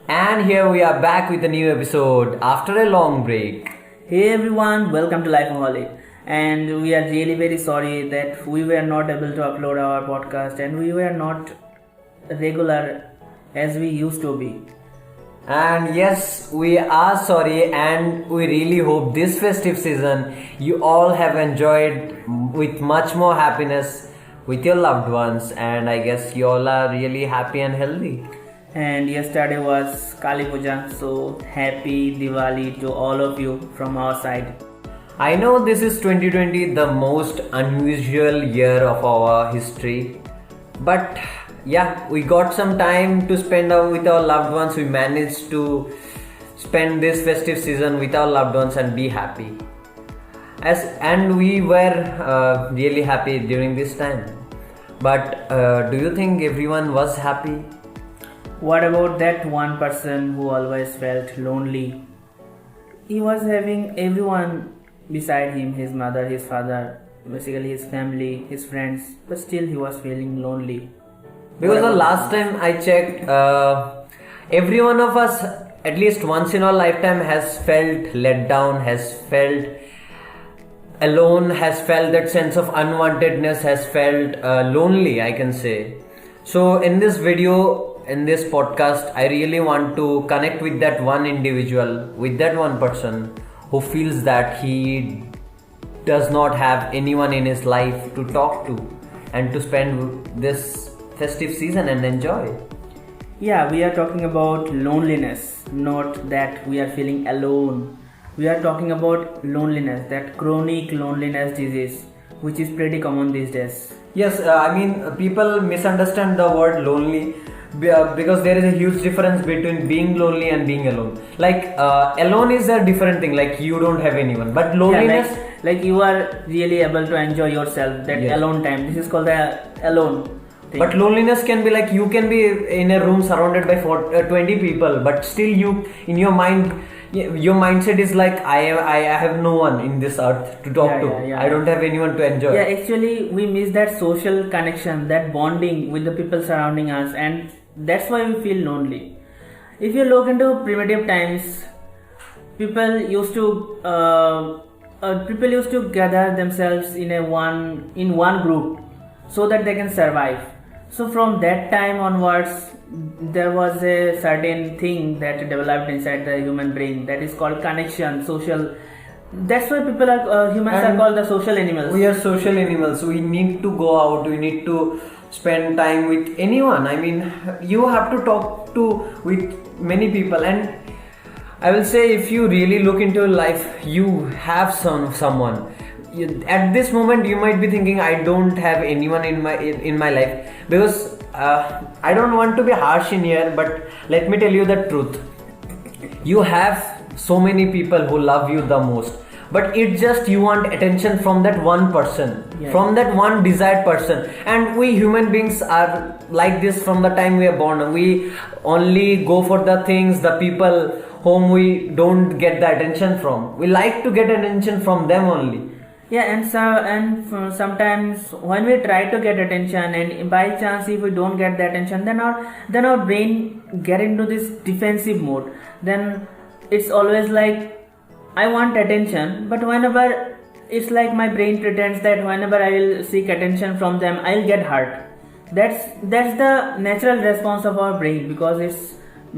And here we are back with a new episode after a long break. Hey everyone, welcome to Lifeaholic. And we are really very sorry that we were not able to upload our podcast and we were not regular as we used to be. And yes, we are sorry and we really hope this festive season you all have enjoyed with much more happiness with your loved ones, and I guess you all are really happy and healthy. And yesterday was Kali Puja, so happy Diwali to all of you from our side. I know this is 2020, the most unusual year of our history, but yeah, we got some time to spend with our loved ones. We managed to spend this festive season with our loved ones and be happy. And we were really happy during this time. But do you think everyone was happy? What about that one person who always felt lonely? He was having everyone beside him, his mother, his father, basically his family, his friends, but still he was feeling lonely. Because the last time I checked, every one of us at least once in our lifetime has felt let down, has felt alone, has felt that sense of unwantedness, has felt lonely, I can say. So in this video, in this podcast, I really want to connect with that one individual, with that one person who feels that he does not have anyone in his life to talk to and to spend this festive season and enjoy. Yeah, we are talking about loneliness, not that we are feeling alone. We are talking about loneliness, that chronic loneliness disease, which is pretty common these days. Yes, I mean, people misunderstand the word lonely because there is a huge difference between being lonely and being alone. Like, alone is a different thing, like you don't have anyone. But loneliness... Yeah, like you are really able to enjoy yourself, that alone time. This is called the alone thing. But loneliness can be like you can be in a room surrounded by 20 people, but still you, in your mind, your mindset is like I have no one in this earth to talk to. I don't have anyone to enjoy. Yeah, actually we miss that social connection, that bonding with the people surrounding us, and that's why we feel lonely. If you look into primitive times, people used to gather themselves in one group so that they can survive. So from that time onwards, there was a certain thing that developed inside the human brain that is called connection, social. That's why humans are called the social animals. We are social animals. We need to go out. We need to spend time with anyone. I mean, you have to talk with many people, and I will say if you really look into life, you have someone. At this moment you might be thinking I don't have anyone in my life, because I don't want to be harsh in here, but let me tell you the truth. You have so many people who love you the most, but it's just you want attention from that one person, from that one desired person. And we human beings are like this from the time we are born. We only go for the things, the people whom we don't get the attention from. We like to get attention from them only. Yeah, and sometimes when we try to get attention, and by chance if we don't get the attention, then our brain get into this defensive mode. Then it's always like I want attention, but whenever it's like my brain pretends that whenever I will seek attention from them, I'll get hurt. That's the natural response of our brain, because it's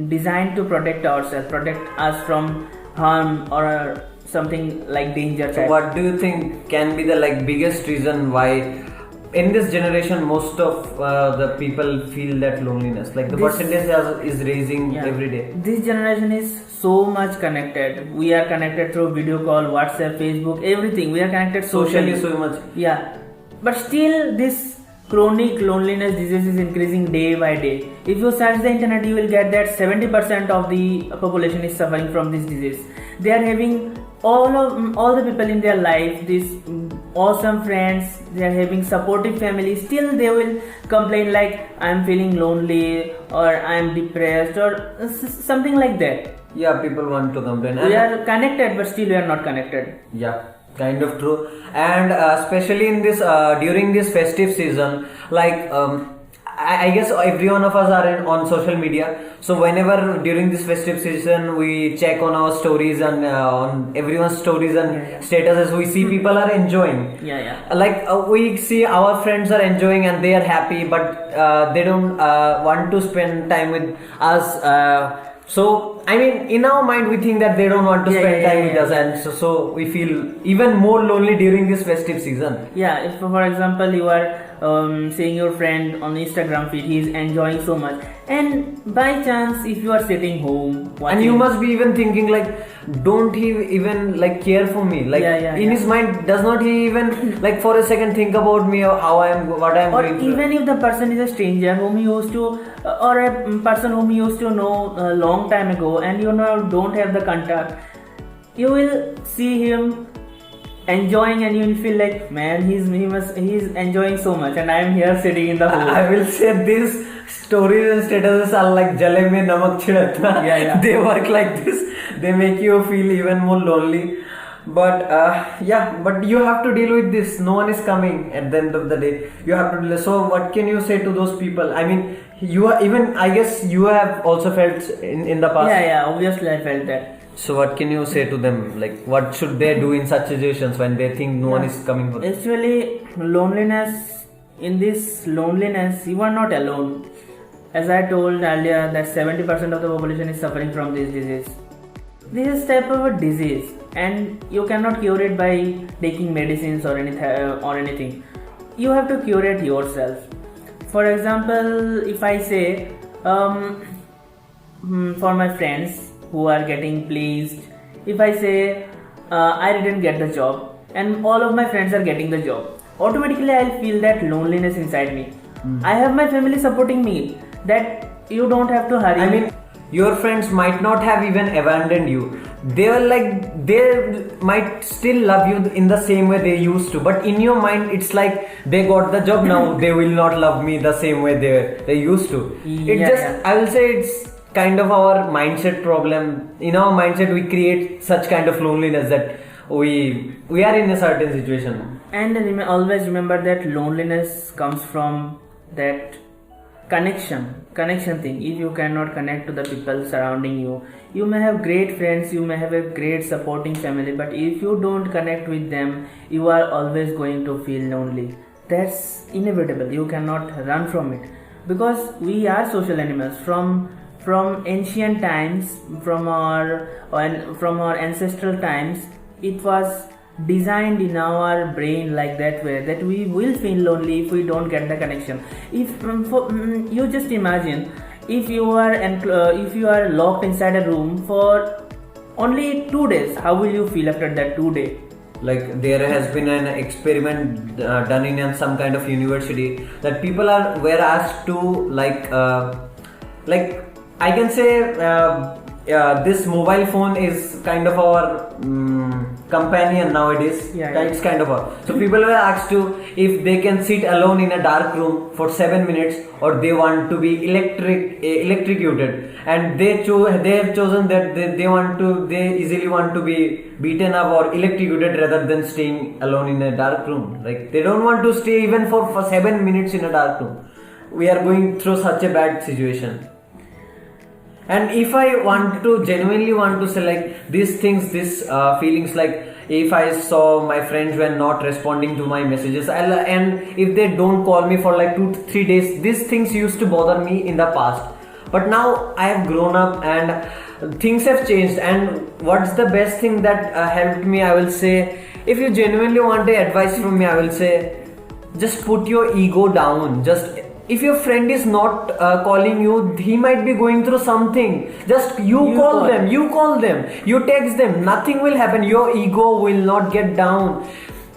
designed to protect ourselves, protect us from harm or something like danger. So what do you think can be the biggest reason why in this generation most of the people feel that loneliness? Like the percentage is raising every day. This generation is so much connected. We are connected through video call, WhatsApp, Facebook, everything. We are connected socially so much. Yeah, but still this chronic loneliness disease is increasing day by day. If you search the internet, you will get that 70% of the population is suffering from this disease. They are having all the people in their life, these awesome friends, they are having supportive families, still they will complain like I am feeling lonely or I am depressed or something like that. Yeah, people want to complain. We are connected, but still we are not connected. Yeah, kind of true. And especially in this during this festive season, I guess every one of us are on social media. So whenever during this festive season we check on our stories and on everyone's stories and statuses, we see people are enjoying. Like we see our friends are enjoying and they are happy, but they don't want to spend time with us. So I mean, in our mind we think that they don't want to spend time with us, and so we feel even more lonely during this festive season. If for example you are seeing your friend on Instagram feed, he is enjoying so much, and by chance if you are sitting home watching, and you must be even thinking like, don't he even like care for me? Like in his mind, does not he even like for a second think about me or how I am, what I am doing? Or even if the person is a stranger whom he used to, or a person whom he used to know a long time ago, and you know don't have the contact, you will see him enjoying and you will feel like, man, he's enjoying so much and I am here sitting in the hole. I will say these stories and statuses are like jale mein namak chhidkna. They work like this. They make you feel even more lonely. But but you have to deal with this. No one is coming at the end of the day. You have to deal. So what can you say to those people? I mean, you are even, I guess you have also felt in the past. Obviously I felt that. So what can you say to them? Like, what should they do in such situations when they think no one is coming for them? Actually, loneliness, in this loneliness, you are not alone. As I told earlier, that 70% of the population is suffering from this disease. This is type of a disease, and you cannot cure it by taking medicines or anything. You have to cure it yourself. For example, if I say, for my friends who are getting pleased, if I say I didn't get the job and all of my friends are getting the job, automatically I'll feel that loneliness inside me. I have my family supporting me, that you don't have to hurry. I mean, your friends might not have even abandoned you. They might still love you in the same way they used to, but in your mind it's like they got the job now, they will not love me the same way they used to. I will say it's kind of our mindset problem. In our mindset we create such kind of loneliness that we are in a certain situation. And always remember that loneliness comes from that connection thing. If you cannot connect to the people surrounding you, you may have great friends, you may have a great supporting family, but if you don't connect with them, you are always going to feel lonely. That's inevitable. You cannot run from it, because we are social animals. From ancient times, from our ancestral times, it was designed in our brain like that way, that we will feel lonely if we don't get the connection. If you just imagine, if you are locked inside a room for only 2 days, how will you feel after that 2 days? Like, there has been an experiment done in some kind of university that people were asked to like I can say this mobile phone is kind of our companion nowadays. It's kind of so people were asked to, if they can sit alone in a dark room for 7 minutes, or they want to be electrocuted, and they have chosen that they easily want to be beaten up or electrocuted rather than staying alone in a dark room. Like, they don't want to stay even for 7 minutes in a dark room. We are going through such a bad situation. And if I genuinely want to say, like, these things, feelings, like, if I saw my friends were not responding to my messages, and if they don't call me for like 2-3 days, these things used to bother me in the past. But now I have grown up and things have changed. And what's the best thing that helped me? I will say, if you genuinely want the advice from me, I will say, just put your ego down. If your friend is not calling you, he might be going through something. Just you call them, you text them. Nothing will happen. Your ego will not get down.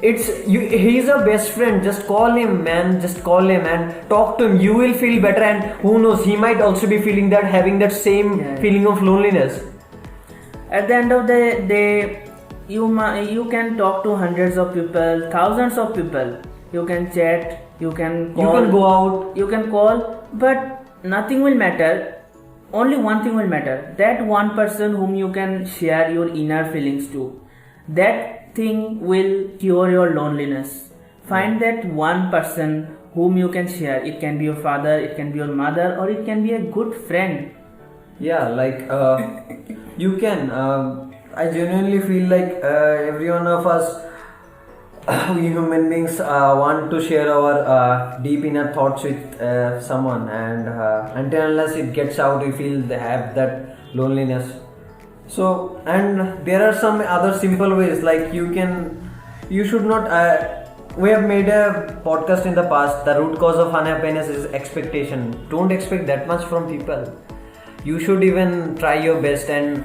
He's a best friend. Just call him, man. Just call him and talk to him. You will feel better, and who knows, he might also be having that same feeling of loneliness. At the end of the day, you can talk to hundreds of people, thousands of people. You can chat, you can call, you can go out, you can call, but nothing will matter. Only one thing will matter. That one person whom you can share your inner feelings to. That thing will cure your loneliness. Find that one person whom you can share. It can be your father, it can be your mother, or it can be a good friend. Yeah, like you can. I genuinely feel like every one of us, we human beings, want to share our deep inner thoughts with someone, and until unless it gets out, we feel they have that loneliness. So, and there are some other simple ways, like you should not. We have made a podcast in the past. The root cause of unhappiness is expectation. Don't expect that much from people. You should even try your best, and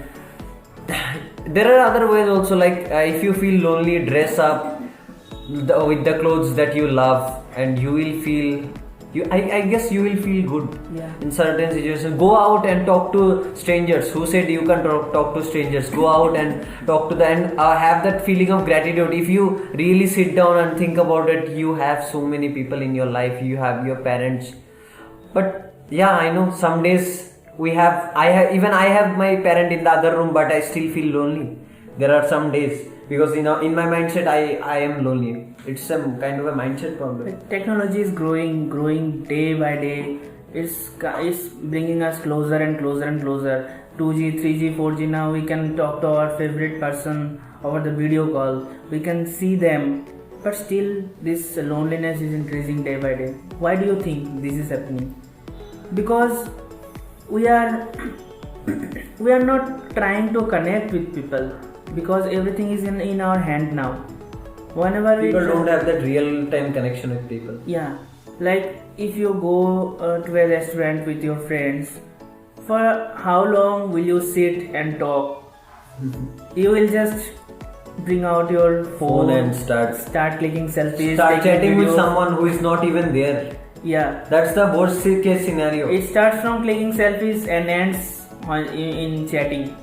there are other ways also, like if you feel lonely, dress up with the clothes that you love, and you will feel I guess you will feel good. Yeah. In certain situations. Go out and talk to strangers. Who said you can talk to strangers? Go out and talk to them, and have that feeling of gratitude. If you really sit down and think about it, you have so many people in your life. You have your parents, but yeah, I know some days I have my parent in the other room, but I still feel lonely. There are some days, because in my mindset I am lonely. It's some kind of a mindset problem. Technology is growing day by day. It's bringing us closer and closer and closer. 2G, 3G, 4G. Now we can talk to our favorite person over the video call. We can see them, but still this loneliness is increasing day by day. Why do you think this is happening? Because we are not trying to connect with people, because everything is in our hand now. Whenever people don't have that real time connection with people. Yeah, like if you go to a restaurant with your friends, for how long will you sit and talk? You will just bring out your phone and start clicking selfies, start chatting videos with someone who is not even there. Yeah, that's the worst case scenario. It starts from clicking selfies and ends in chatting.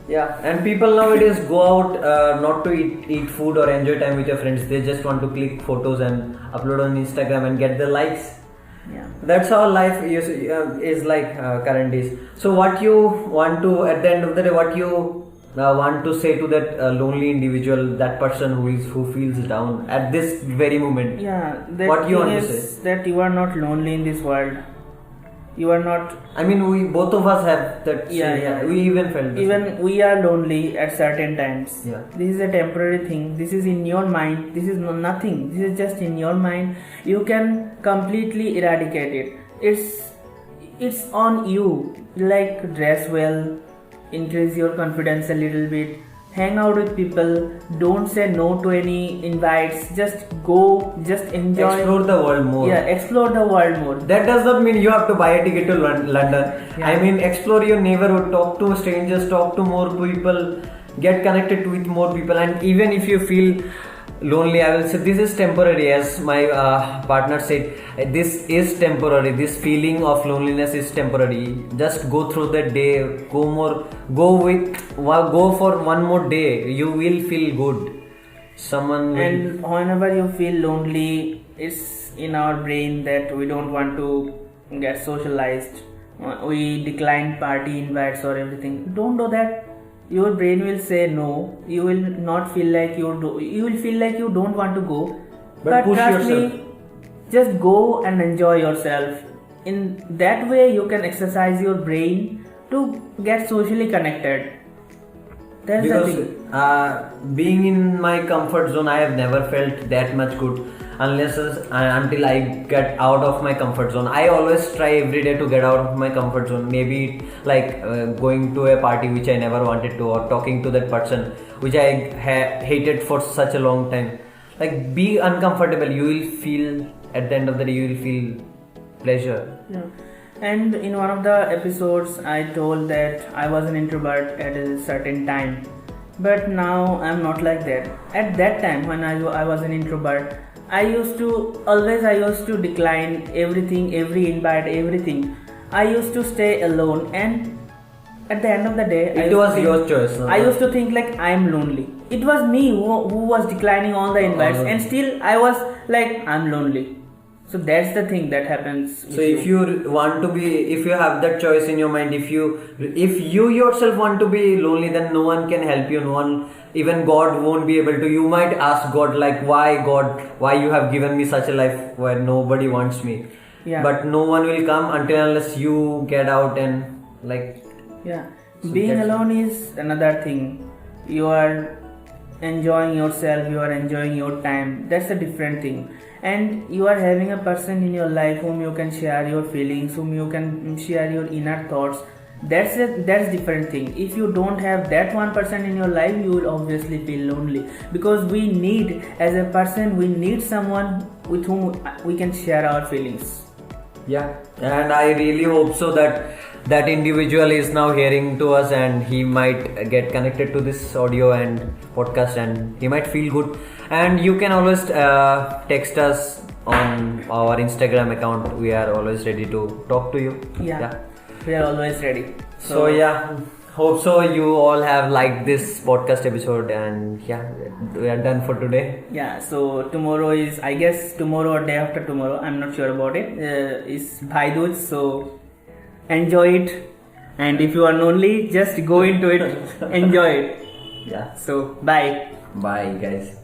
Yeah, and people nowadays go out not to eat food or enjoy time with your friends. They just want to click photos and upload on Instagram and get the likes. Yeah, that's how life is like current days. So what you want to, at the end of the day, what you want to say to that lonely individual, that person who feels down at this very moment? Yeah, what you want to say? That you are not lonely in this world. You are not. I mean, we both of us have that. Yeah. We even felt. We are lonely at certain times. Yeah. This is a temporary thing. This is in your mind. This is nothing. This is just in your mind. You can completely eradicate it. It's on you. Like, dress well, increase your confidence a little bit, hang out with people, don't say no to any invites, just go, just enjoy, explore the world more. Yeah, explore the world more. That does not mean you have to buy a ticket to London. Yeah. I mean, explore your neighborhood, talk to strangers, talk to more people, get connected with more people. And even if you feel lonely, I will say this is temporary. As my partner said, this is temporary. This feeling of loneliness is temporary. Just go through the day. Go for one more day. You will feel good. And whenever you feel lonely, it's in our brain that we don't want to get socialized. We decline party invites or everything. Don't do that. Your brain will say no. You will not feel like you will feel like you don't want to go. But push trust yourself. me, just go and enjoy yourself. In that way, you can exercise your brain to get socially connected. That's the thing. Being in my comfort zone, I have never felt that much good until I get out of my comfort zone. I always try every day to get out of my comfort zone. Maybe like going to a party which I never wanted to, or talking to that person which I hated for such a long time. Like, be uncomfortable. You will feel, at the end of the day, you will feel pleasure. Yeah. And in one of the episodes, I told that I was an introvert at a certain time, but now I'm not like that. At that time, when I was an introvert, I used to decline everything, every invite, everything. I used to stay alone, and at the end of the day, it was your choice. I used to think like I'm lonely. It was me who was declining all the invites, and still I was like, I'm lonely. So that's the thing that happens. So if you want to be, if you have that choice in your mind, if you yourself want to be lonely, then no one can help you. No one, even God won't be able to. You might ask God like, why God, why you have given me such a life where nobody wants me. Yeah. But no one will come until unless you get out and like. Yeah. So Being that's- alone is another thing. You are enjoying yourself, you are enjoying your time. That's a different thing. And you are having a person in your life whom you can share your feelings, whom you can share your inner thoughts. That's different thing. If you don't have that one person in your life, you will obviously feel lonely, because we need, as a person, we need someone with whom we can share our feelings. Yeah, and I really hope so that individual is now hearing to us, and he might get connected to this audio and podcast, and he might feel good. And you can always text us on our Instagram account. We are always ready to talk to you. Yeah. We are always ready. So yeah, hope so you all have liked this podcast episode, and yeah, we are done for today. Yeah, so tomorrow is, I guess, tomorrow or day after tomorrow, I'm not sure about it, is Bhai Dooj, so enjoy it. And if you are lonely, just go into it, enjoy it. Yeah. So, bye. Bye guys.